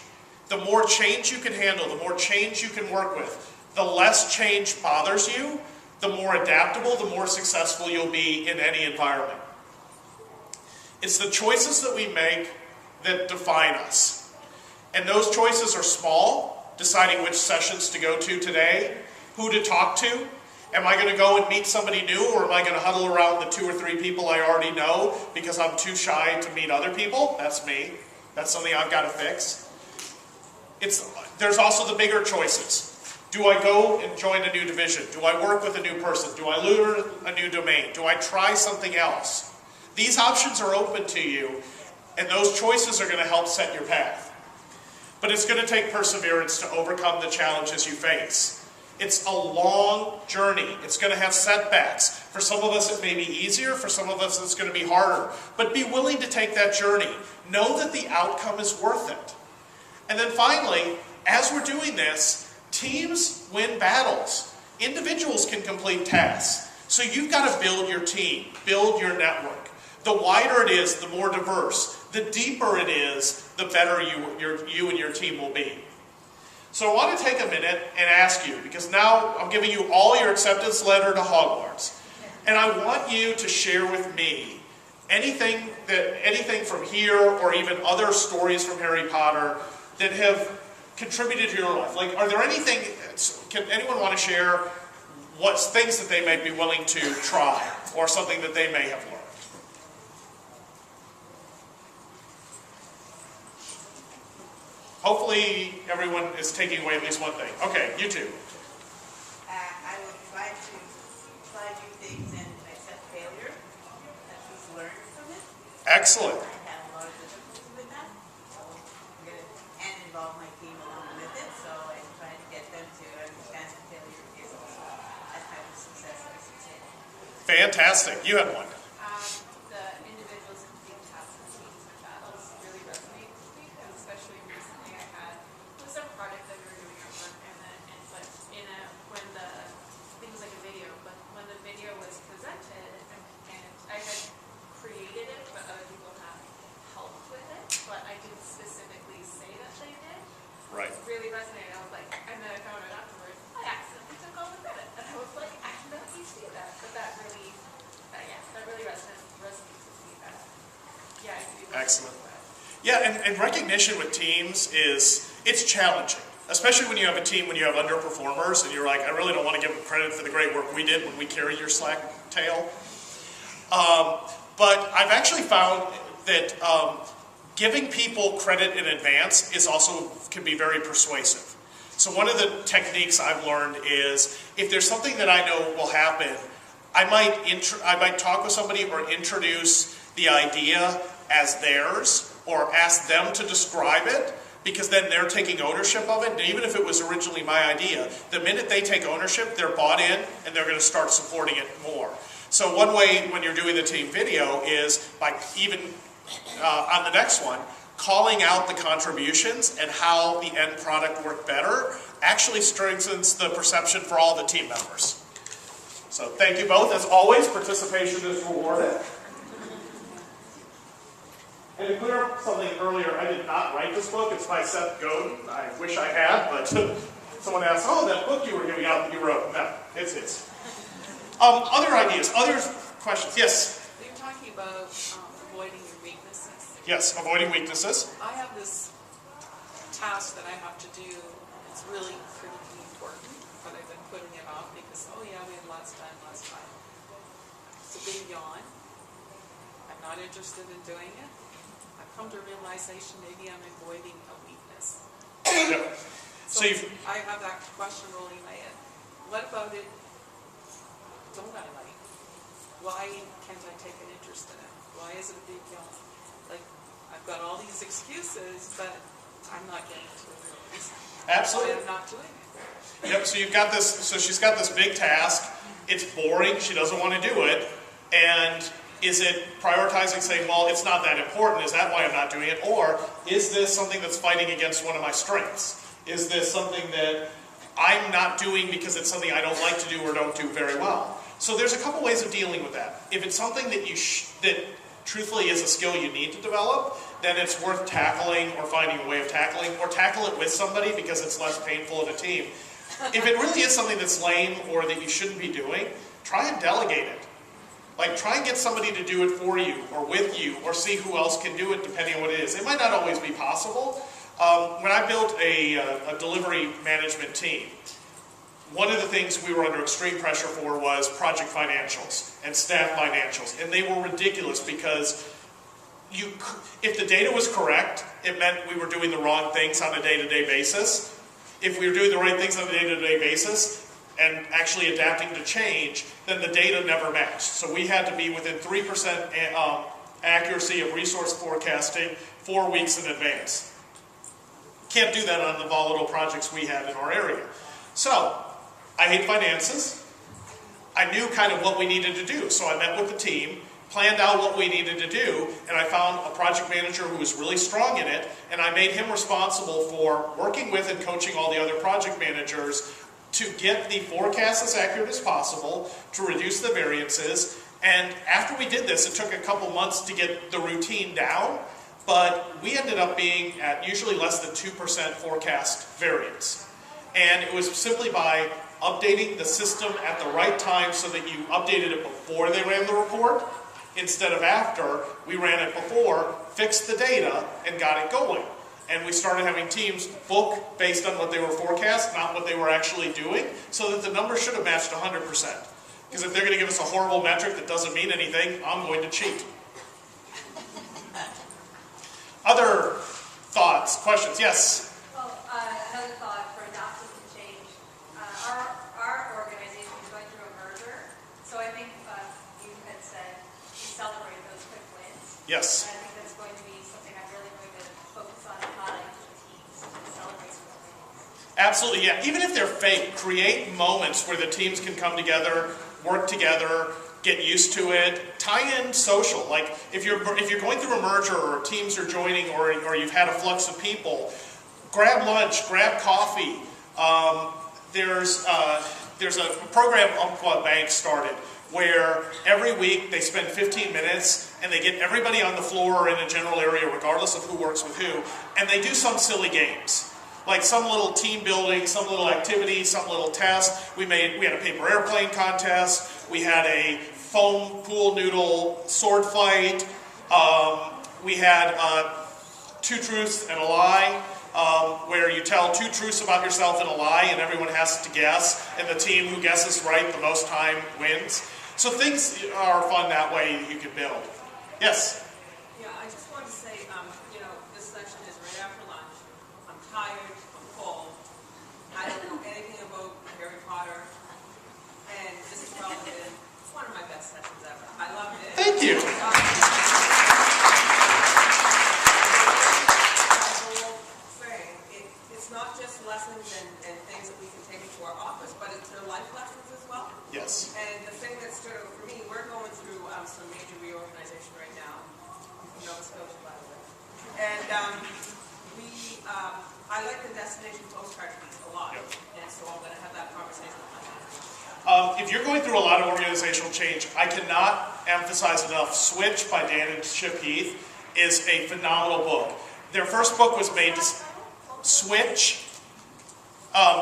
The more change you can handle, the more change you can work with, the less change bothers you, the more adaptable, the more successful you'll be in any environment. It's the choices that we make that define us. And those choices are small, deciding which sessions to go to today, who to talk to. Am I going to go and meet somebody new, or am I going to huddle around the 2 or 3 people I already know because I'm too shy to meet other people? That's me. That's something I've got to fix. There's also the bigger choices. Do I go and join a new division? Do I work with a new person? Do I learn a new domain? Do I try something else? These options are open to you, and those choices are going to help set your path. But it's going to take perseverance to overcome the challenges you face. It's a long journey. It's going to have setbacks. For some of us it may be easier, for some of us it's going to be harder. But be willing to take that journey. Know that the outcome is worth it. And then finally, as we're doing this, teams win battles. Individuals can complete tasks. So you've got to build your team, build your network. The wider it is, the more diverse. The deeper it is, the better you and your team will be. So I want to take a minute and ask you, because now I'm giving you all your acceptance letter to Hogwarts. And I want you to share with me anything from here or even other stories from Harry Potter that have contributed to your life. Like, are there anything, can anyone want to share what's things that they might be willing to try or something that they may have learned? Hopefully everyone is taking away at least one thing. Okay, you two. I will try new things and accept failure. At least learn from it. Excellent. I have a lot of difficulty with that. And involve my team along with it. So I try to get them to understand that failure is also a type of success, I should say. Fantastic. You had one. The individuals complete tasks and teams and battles really resonate with me, because especially recently I had some project that we were doing at work, when the it was like a video, but when the video was presented and I had created it, but other people had helped with it, but I didn't specifically say that they did. Right. It really resonated. I was like, and then I found out afterwards, I accidentally took all the credit, and I was like, I did not need to do that, but that really resonates with me. That, yeah, I do. Excellent. Yeah, and recognition with teams it's challenging. Especially when you have a team, when you have underperformers, and you're like, I really don't want to give them credit for the great work we did when we carried your slack tail. But I've actually found that giving people credit in advance can be very persuasive. So one of the techniques I've learned is, if there's something that I know will happen, I might talk with somebody or introduce the idea as theirs, or ask them to describe it, because then they're taking ownership of it. And even if it was originally my idea, the minute they take ownership, they're bought in and they're going to start supporting it more. So one way when you're doing the team video is by even on the next one, calling out the contributions and how the end product worked better actually strengthens the perception for all the team members. So thank you both. As always, participation is rewarded. And to clear up something earlier, I did not write this book. It's by Seth Godin. I wish I had, but someone asked, oh, that book you were giving out that you wrote. No, it's his. Other ideas, other questions? Yes? You're talking about avoiding your weaknesses. Yes, avoiding weaknesses. I have this task that I have to do. It's really critically important, but I've been putting it off because, oh yeah, we had lots of time last time. It's a big yawn. I'm not interested in doing it. I've come to a realization maybe I'm avoiding a weakness. Yeah. So I have that question rolling in my head. What about it? Don't I like? Why can't I take an interest in it? Why is it a big yawn? Like, I've got all these excuses, but I'm not getting to it. Absolutely. Why I'm not doing it. Yep, so you've got this, so she's got this big task. It's boring, she doesn't want to do it. And is it prioritizing, saying, well, it's not that important, is that why I'm not doing it? Or is this something that's fighting against one of my strengths? Is this something that I'm not doing because it's something I don't like to do or don't do very well? So there's a couple ways of dealing with that. If it's something that that truthfully is a skill you need to develop, then it's worth tackling or finding a way of tackling, or tackle it with somebody because it's less painful in a team. If it really is something that's lame or that you shouldn't be doing, try and delegate it. Like, try and get somebody to do it for you or with you, or see who else can do it depending on what it is. It might not always be possible. When I built a delivery management team, one of the things we were under extreme pressure for was project financials and staff financials. And they were ridiculous because if the data was correct, it meant we were doing the wrong things on a day-to-day basis. If we were doing the right things on a day-to-day basis and actually adapting to change, then the data never matched. So we had to be within 3% accuracy of resource forecasting 4 weeks in advance. Can't do that on the volatile projects we had in our area. So, I hate finances. I knew kind of what we needed to do, so I met with the team, planned out what we needed to do, and I found a project manager who was really strong in it, and I made him responsible for working with and coaching all the other project managers to get the forecast as accurate as possible, to reduce the variances. And after we did this, it took a couple months to get the routine down, but we ended up being at usually less than 2% forecast variance. And it was simply by updating the system at the right time so that you updated it before they ran the report instead of after. We ran it before, fixed the data, and got it going. And we started having teams book based on what they were forecast, not what they were actually doing, so that the numbers should have matched 100%. Because if they're going to give us a horrible metric that doesn't mean anything, I'm going to cheat. Other thoughts, questions? Yes? Well, another thought for adapting to change. Our organization is going through a merger, so I think you had said we celebrate those quick wins. Yes. And I think that's going to be something I'm really going to focus on applying to the teams to celebrate those wins. Absolutely, yeah. Even if they're fake, create moments where the teams can come together, work together, get used to it, tie in social. Like if you're going through a merger or teams are joining or you've had a flux of people, grab lunch, grab coffee. There's a program Umpqua Bank started where every week they spend 15 minutes and they get everybody on the floor or in a general area regardless of who works with who, and they do some silly games. Like some little team building, some little activity, some little test. We had a paper airplane contest. We had a foam pool noodle sword fight. We had Two Truths and a Lie, where you tell two truths about yourself and a lie, and everyone has to guess, and the team who guesses right the most time wins. So things are fun that way that you can build. Yes? Yeah, I just wanted to say, this session is right after lunch. I'm tired, I'm full. I don't know anything about Harry Potter, and this has probably been one of my best sessions ever. I loved it. Thank you. It's not just lessons and things that we can take into our office, but it's their life lessons as well. Yes. And the thing that stood out for me, we're going through some major reorganization right now. I'm from Nova Scotia, by the way. And I like the destination postcard piece a lot. Yep. And so I'm going to have that conversation with my manager. If you're going through a lot of organizational change, I cannot emphasize enough, Switch by Dan and Chip Heath is a phenomenal book. Their first book was made to Switch.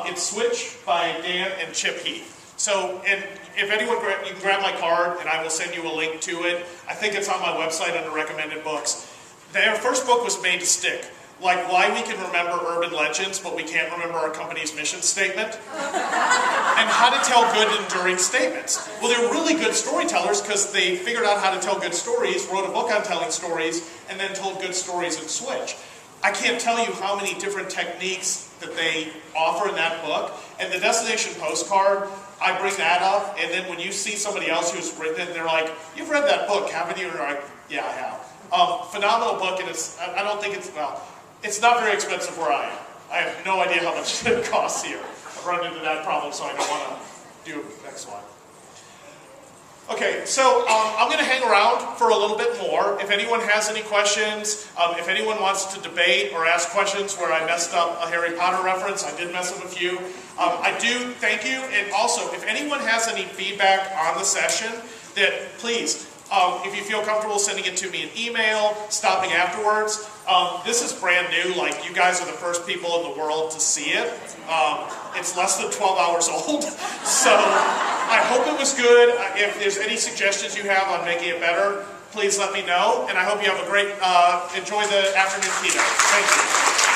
It's Switch by Dan and Chip Heath. So, and if anyone, you can grab my card and I will send you a link to it. I think it's on my website under recommended books. Their first book was made to stick. Like why we can remember urban legends, but we can't remember our company's mission statement. And how to tell good, enduring statements. Well, they're really good storytellers because they figured out how to tell good stories, wrote a book on telling stories, and then told good stories in Switch. I can't tell you how many different techniques that they offer in that book. And the destination postcard, I bring that up, and then when you see somebody else who's written it, they're like, "You've read that book, haven't you?" And they're like, "Yeah, I have." Phenomenal book, and I don't think it's not very expensive where I am. I have no idea how much it costs here. I've run into that problem, so I don't want to do it next slide. Okay, so I'm going to hang around for a little bit more. If anyone has any questions, if anyone wants to debate or ask questions where I messed up a Harry Potter reference, I did mess up a few. I do thank you, and also if anyone has any feedback on the session, that please, if you feel comfortable sending it to me in email, stopping afterwards. This is brand new, like you guys are the first people in the world to see it. It's less than 12 hours old, so I hope it was good. If there's any suggestions you have on making it better, please let me know, and I hope you have a great, enjoy the afternoon keynote. Thank you.